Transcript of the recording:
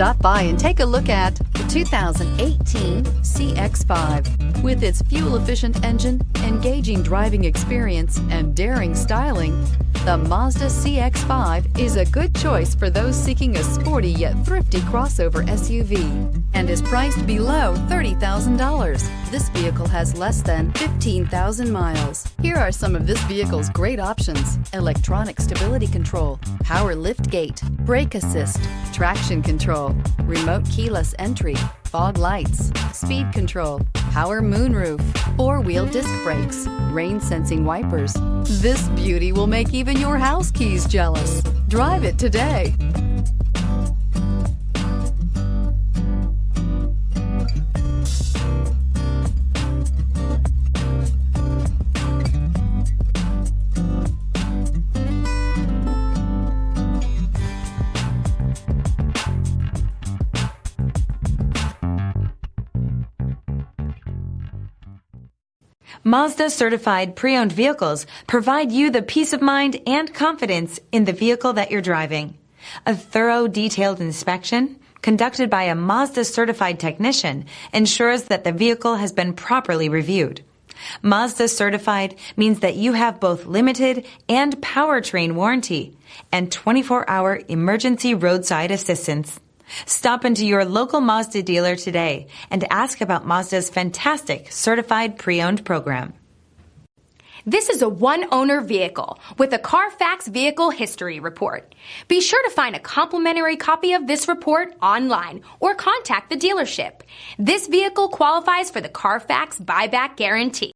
Stop by and take a look at the 2018 CX-5. With its fuel-efficient engine, engaging driving experience, and daring styling, the Mazda CX-5 is a good choice for those seeking a sporty yet thrifty crossover SUV and is priced below $30,000. This vehicle has less than 15,000 miles. Here are some of this vehicle's great options: electronic stability control, power liftgate, brake assist, traction control, remote keyless entry, fog lights, speed control, power moonroof, four-wheel disc brakes, rain-sensing wipers. This beauty will make even your house keys jealous. Drive it today. Mazda certified pre-owned vehicles provide you the peace of mind and confidence in the vehicle that you're driving. A thorough, detailed inspection conducted by a Mazda certified technician ensures that the vehicle has been properly reviewed. Mazda certified means that you have both limited and powertrain warranty and 24-hour emergency roadside assistance. Stop into your local Mazda dealer today and ask about Mazda's fantastic certified pre-owned program. This is a one-owner vehicle with a CARFAX Vehicle History Report. Be sure to find a complimentary copy of this report online or contact the dealership. This vehicle qualifies for the CARFAX Buyback Guarantee.